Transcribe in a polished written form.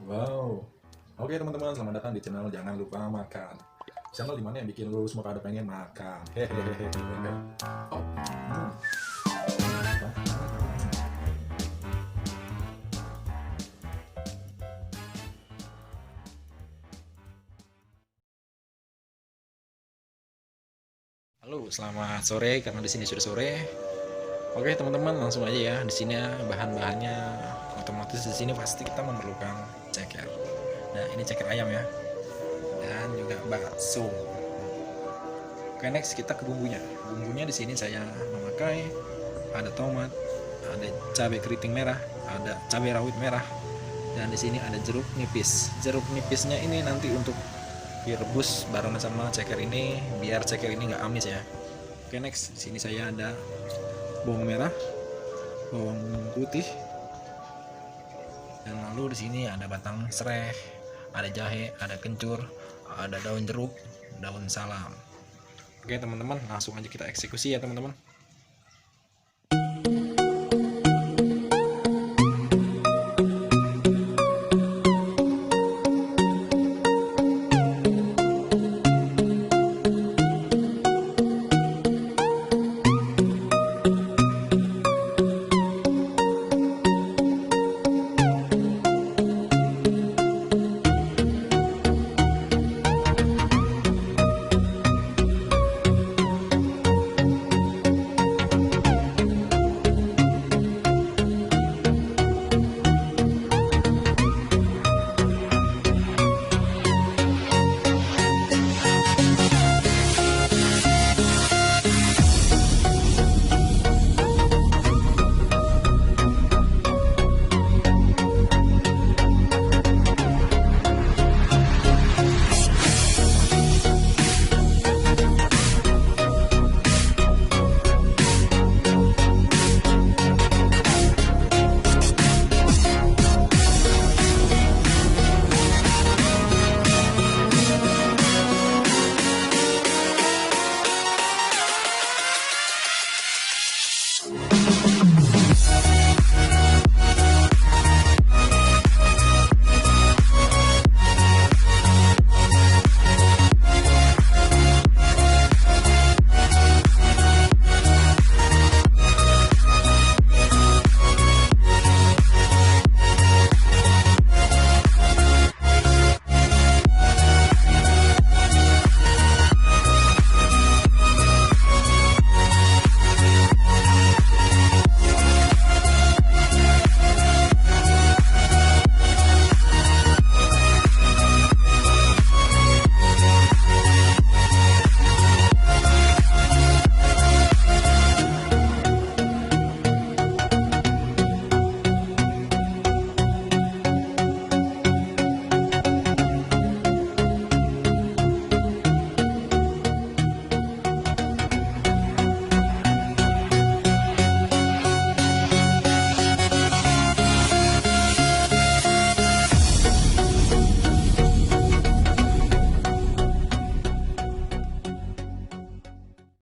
Wow. Oke teman-teman, selamat datang di channel Jangan Lupa Makan. Channel dimana yang bikin lu semua pada pengen makan. Hehehe. Oh. Halo, selamat sore karena di sini sudah sore. Oke teman-teman, langsung aja ya. Di sini bahan-bahannya otomatis di sini pasti kita memerlukan ceker. Nah, ini ceker ayam ya. Dan juga bakso. Oke, next kita ke bumbunya. Bumbunya di sini saya memakai ada tomat, ada cabai keriting merah, ada cabai rawit merah, dan di sini ada jeruk nipis. Jeruk nipisnya ini nanti untuk direbus bareng sama ceker ini biar ceker ini nggak amis ya. Oke, next di sini saya ada bawang merah, bawang putih, dan lalu di sini ada batang serai, ada jahe, ada kencur, ada daun jeruk, daun salam. Oke teman-teman, langsung aja kita eksekusi ya teman-teman.